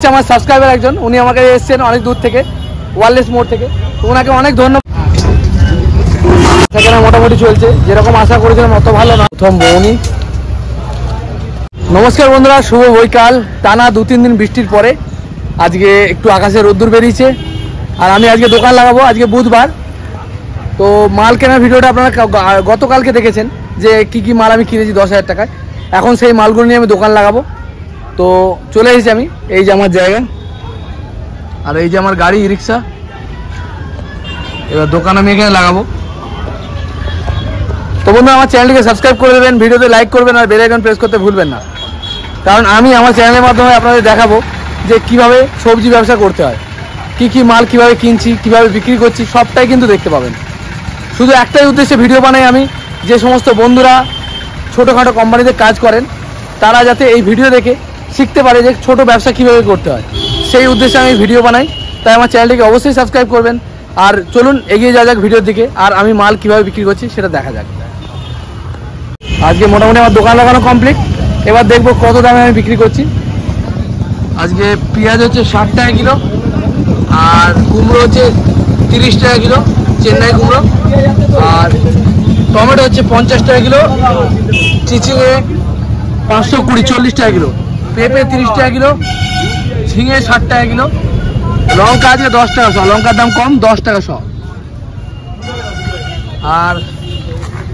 আমার সাবস্ক্রাইবার একজন, উনি আমাকে এসেছেন অনেক দূর থেকে, ওয়ারলেস মোড় থেকে, তো ওনাকে অনেক ধন্যবাদ। সেখানে মোটামুটি চলছে, যেরকম আশা করেছিলাম অত ভালো না। প্রথম বউনি। নমস্কার বন্ধুরা, শুভ বৈকাল। টানা 2-3 দিন বৃষ্টির পরে আজকে একটু আকাশে রোদ্দুর বেরিয়েছে, আর আমি আজকে দোকান লাগাবো। আজকে বুধবার, তো মাল কেনার ভিডিওটা আপনারা গতকালকে দেখেছেন যে কি মাল আমি কিনেছি 10,000 টাকায়। এখন সেই মালগুলো নিয়ে আমি দোকান লাগাবো। তো চলে এসেছি আমি, এই যে আমার জায়গা, আর এই যে আমার গাড়ি রিক্সা। এবার দোকান আমি এখানে লাগাবো। তো বন্ধু, আমার চ্যানেলটিকে সাবস্ক্রাইব করে দেবেন, ভিডিওতে লাইক করবেন, আর বেল আইকন প্রেস করতে ভুলবেন না। কারণ আমি আমার চ্যানেলের মাধ্যমে আপনাদের দেখাবো যে কিভাবে সবজি ব্যবসা করতে হয়, কি মাল কিভাবে কিনছি, কিভাবে বিক্রি করছি, সবটাই কিন্তু দেখতে পাবেন। শুধু একটাই উদ্দেশ্যে ভিডিও বানাই আমি, যে সমস্ত বন্ধুরা ছোটোখাটো কোম্পানিতে কাজ করেন তারা যাতে এই ভিডিও দেখে শিখতে পারে যে ছোট ব্যবসা কিভাবে করতে হয়, সেই উদ্দেশ্যে আমি ভিডিও বানাই। তাই আমার চ্যানেলটিকে অবশ্যই সাবস্ক্রাইব করবেন। আর চলুন এগিয়ে যাওয়া যাক ভিডিওর দিকে, আর আমি মাল কিভাবে বিক্রি করছি সেটা দেখা যাক। আজকে মোটামুটি আমার দোকান লাগানো কমপ্লিট। এবার দেখবো কত দামে আমি বিক্রি করছি। আজকে পেঁয়াজ হচ্ছে 60 টাকা কিলো, আর কুমড়ো হচ্ছে 30 টাকা কিলো, চেন্নাই কুমড়ো। আর টমেটো হচ্ছে 50 টাকা কিলো, চিচিঙে 520 40 টাকা কিলো, পেঁপে 30 টাকা কিলো, ঝিঙে 60 টাকা কিলো, লঙ্কা আজকে 10 টাকা শ, লঙ্কার দাম কম, 10 টাকা শ। আর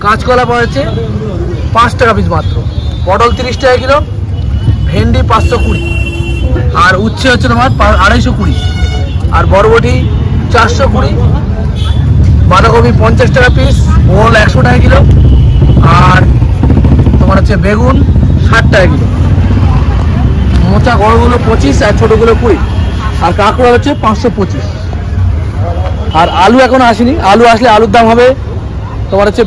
কাঁচকলা পড়েছে 5 টাকা পিস মাত্র, পটল 30 টাকা কিলো, ভেন্ডি 520, আর উচ্ছে হচ্ছে তোমার 250, আর বরবটি 420, বাঁধাকপি 50 টাকা পিস, ওল 100 টাকা কিলো, আর তোমার হচ্ছে বেগুন 60 টাকা কিলো, মোচা বড়গুলো 25 আর ছোটোগুলো 20, আর কাঁকড়া হচ্ছে 525। আর আলু এখনো আসেনি, আলু আসলে আলুর দাম হবে তোমার হচ্ছে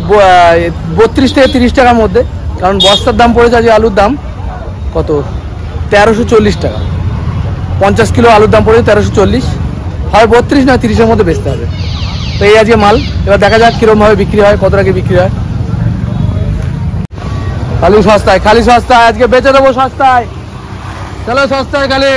32 থেকে 30 টাকার মধ্যে। কারণ বস্তার দাম পড়েছে আজকে আলুর দাম কত, 1340 টাকা। 50 কিলো আলুর দাম পড়েছে 1340, হয় 32 না 30-এর মধ্যে বেচতে হবে। তো এই আজকে মাল, এবার দেখা যাক কীরকমভাবে বিক্রি হয়, কত টাকা বিক্রি হয়। খালি সস্তায়, খালি সস্তায়, আজকে বেচে দেবো সস্তায়। চলো সস্তায় খালি।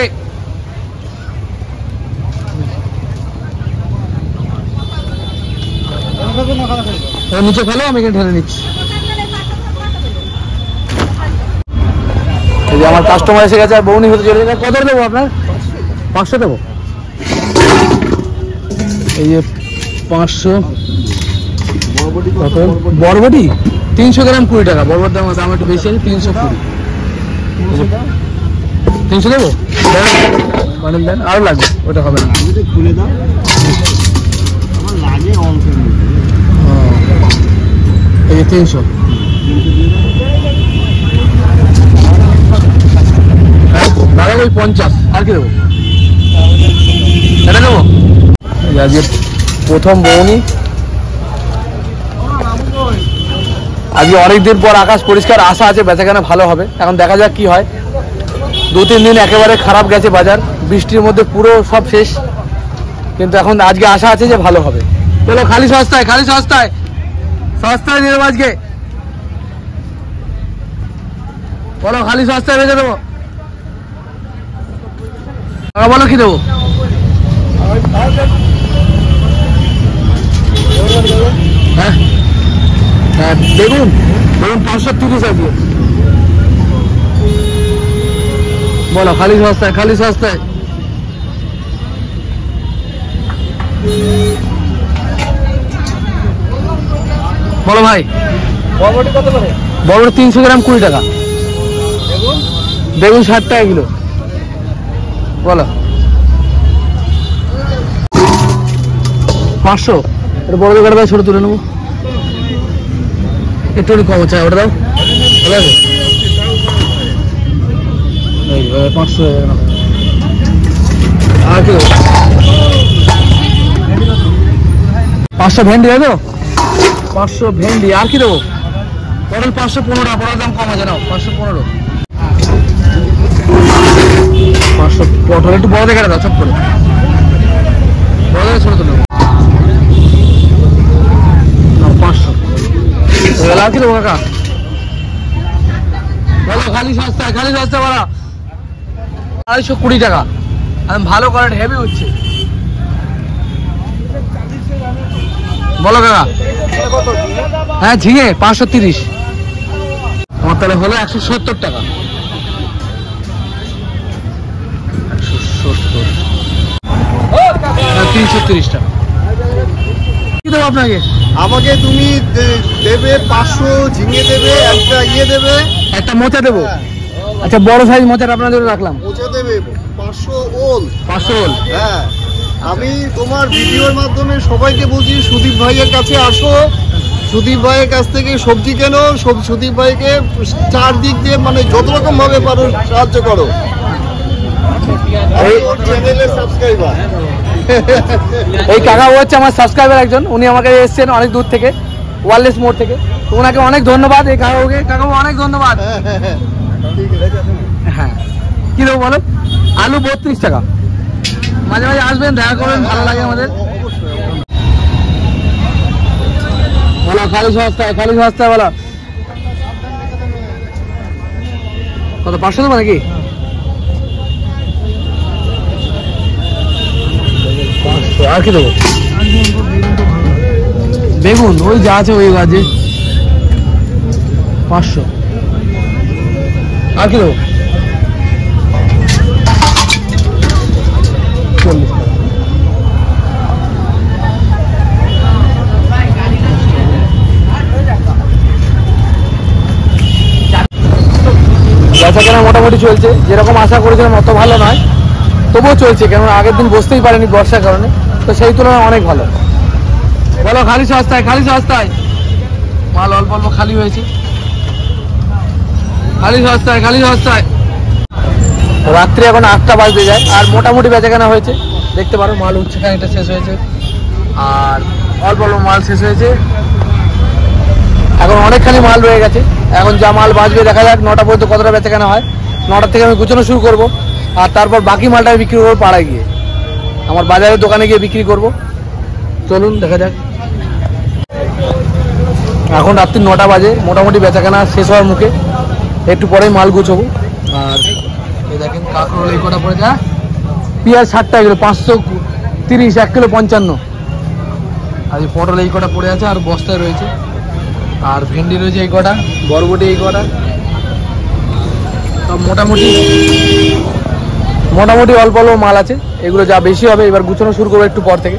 নিচে ফেলো, আমি এখানে ঢেলে নিচ্ছি। এই যে আমার কাস্টমার এসে গেছে, আর বউনি হতে চলে গেছে। কত দেবো আপনার? 500 দেবো। এই যে 500। বরবটি 300 গ্রাম 20 টাকা, বরবটির দাম একটু বেশি আছে, 320। 300 দেবো, বানিয়ে দেন। আরও লাগবে, ওটা হবে না। খুলে দাও, আমার লাগে অল্প। এই যে 300। দাদা ওই 50, আর কি দেবো? এটা দেবো। আজকে প্রথম বউনি। আজকে অনেকদিন পর আকাশ পরিষ্কার, আশা আছে বেচাকেনা ভালো হবে। এখন দেখা যাক কি হয়। 2-3 দিন একেবারে খারাপ গেছে বাজার, বৃষ্টির মধ্যে পুরো সব শেষ, কিন্তু এখন আজকে আশা আছে যে ভালো হবে। চলো খালি সস্তায়, খালি সস্তায়, সস্তায় দিয়ে দেবো আজকে। বলো খালি সস্তায় বেঁচে দেবো। বলো কি দেবো? হ্যাঁ হ্যাঁ, দেখুন 530 আছে। বলো খালি সস্তায়, খালি সস্তায়। বলো ভাই, বরবটি কত করে? বরবটি 300 গ্রাম 20 টাকা, বেগুন 60 টাকা কিলো। বলো 500। এটা বড় দোকানে ভাই, ছোট তুলে নেবো, একটু কম চাই, ওটা দাও। ঠিক আছে 500। আর কি 500 ভেন্ডি দেবো, 500 ভেন্ডি। আর কি দেবো? পটল 515 টাকা, পটল দাম কম আছে, নাও 515। 500 পটল, একটু বড় দেখে দাও, চপ করে বড় দেখে, ছোট তুলে 500। আর কি দেবো কাকা? বলো খালি সস্তায়, খালি সস্তা বলো। 220 টাকা, একদম ভালো কোয়ালিটি, হেভি উঠছে। বলো কাকা। হ্যাঁ ঝিঙে 530, আমার তাহলে হলো 170 টাকা। 330 টাকা কি দেবো আপনাকে? আমাকে তুমি দেবে 500 ঝিঙে দেবে, একটা দেবে, একটা মোচা দেবো। আচ্ছা বড় সাইজ মোচাটা আপনাদের রাখলাম। মোচা দেবে 500 ওল। 500 ওল। হ্যাঁ, আমি তোমার ভিডিওর মাধ্যমে সবাইকে বলছি সুদীপ ভাইয়ের কাছে আসো, সুদীপ ভাইয়ের কাছ থেকে সবজি কেন, সুদীপ ভাইকে চারদিক দিয়ে মানে যত রকম ভাবে পারো সাহায্য করো। চ্যানেলের সাবস্ক্রাইবার। এই কাকা হচ্ছে আমার সাবস্ক্রাইবার একজন, উনি আমাকে এসেছেন অনেক দূর থেকে, ওয়ারলেস মোড় থেকে, তো ওনাকে অনেক ধন্যবাদ। এই কাকাকে অনেক ধন্যবাদ। হ্যাঁ কি দেবো বলো? আলু 32 টাকা। মাঝে মাঝে আসবেন, দেখা করবেন, ভালো লাগে আমাদের। বলো খালি সস্তায়, খালি সস্তায় বলো কত? 500 দেবো নাকি? আর কি দেবো? বেগুন ওই যা আছে ওই গাছে 500। আর কি দেবো? 40। বেচাকেনা মোটামুটি চলছে, যেরকম আশা করেছিলাম অত ভালো নয়, তবুও চলছে, কেন আগের দিন বসতেই পারেনি বর্ষার কারণে, তো সেই তুলনায় অনেক ভালো। বলো খালি সস্তায়, খালি সস্তায় মাল অল্প অল্প খালি হয়েছে, খালি সস্তায়, খালি সস্তায়। রাত্রি এখন 8টা বাজতে যায়, আর মোটামুটি বেচাকেনা হয়েছে, দেখতে পারো মাল উঠছে, খানিকটা শেষ হয়েছে, আর অল্প অল্প মাল শেষ হয়েছে, এখন অনেকখানি মাল রয়ে গেছে। এখন যা মাল বাঁচবে দেখা যাক 9টা পর্যন্ত কতটা বেচাকেনা হয়। 9টার থেকে আমি গুছানো শুরু করব, আর তারপর বাকি মালটা বিক্রি করবো পাড়ায় গিয়ে, আমার বাজারের দোকানে গিয়ে বিক্রি করব। চলুন দেখা যাক। এখন রাত্রি 9টা বাজে, মোটামুটি বেচাকেনা শেষ হওয়ার মুখে, একটু পরেই মাল গুছবো। আর এই দেখেন কাঁকরোল এই কটা পড়ে যায়, পেঁয়াজ 60 টাকা কিলো, 530, 1 কিলো 55। আর এই পটল এই কটা পড়ে আছে আর বস্তায় রয়েছে, আর ভেন্ডি রয়েছে এই কটা, বরবটি এই কটা। তো মোটামুটি অল্প অল্প মাল আছে, এগুলো যা বেশি হবে এবার গুছানো শুরু করবো একটু পর থেকে।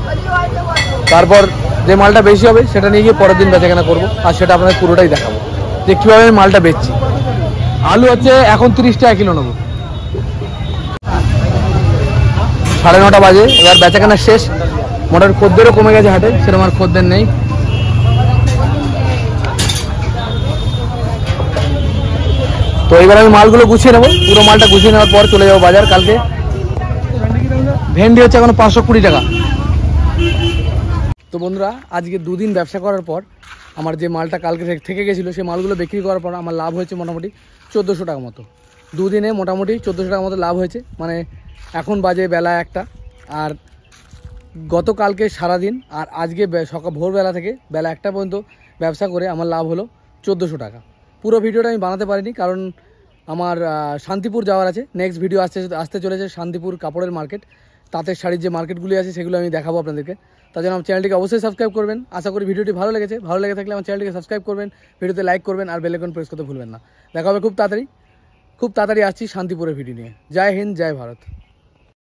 তারপর যে মালটা বেশি হবে সেটা নিয়ে গিয়ে পরের দিন বেচাকেনা করবো, আর সেটা আপনাদের পুরোটাই দেখাবো যে কীভাবে আমি মালটা বেচছি। আলু হচ্ছে এখন 30 টাকা কিলো নেবো। 9:30 বাজে, এবার বেচাকেনা শেষ, মোটামুটি খদ্দেরও কমে গেছে হাটে, সেরকম আর খদ্দের নেই। তো এবার আমি মালগুলো গুছিয়ে নেবো, পুরো মালটা গুছিয়ে নেওয়ার পর চলে যাবো বাজার কালকে। ভেন্ডি হচ্ছে এখন 520 টাকা। তো বন্ধুরা, আজকে 2 দিন ব্যবসা করার পর আমার যে মালটা কালকে থেকে গেছিলো, সেই মালগুলো বিক্রি করার পর আমার লাভ হয়েছে মোটামুটি 1400 টাকা মতো। 2 দিনে মোটামুটি 1400 টাকা মতো লাভ হয়েছে। মানে এখন বাজে বেলা 1টা, আর গতকালকে সারাদিন আর আজকে সকাল ভোরবেলা থেকে বেলা 1টা পর্যন্ত ব্যবসা করে আমার লাভ হলো 1400 টাকা। পুরো ভিডিওটা আমি বানাতে পারিনি, কারণ আমার শান্তিপুর যাওয়ার আছে। নেক্সট ভিডিও আসতে চলেছে শান্তিপুর কাপড়ের মার্কেট, তাঁতের শাড়ির যে মার্কেটগুলি আছে সেগুলো আমি দেখাবো আপনাদেরকে। তার জন্য আমার চ্যানেলটিকে অবশ্যই সাবস্ক্রাইব করবেন। আশা করি ভিডিওটি ভালো লেগেছে, ভালো লেগে থাকলে আমার চ্যানেলটিকে সাবস্ক্রাইব করবেন, ভিডিওতে লাইক করবেন, আর বেল আইকন প্রেস করতে ভুলবেন না। দেখা হবে খুব তাড়াতাড়ি আসছি শান্তিপুরের ভিডিও নিয়ে। জয় হিন্দ, জয় ভারত।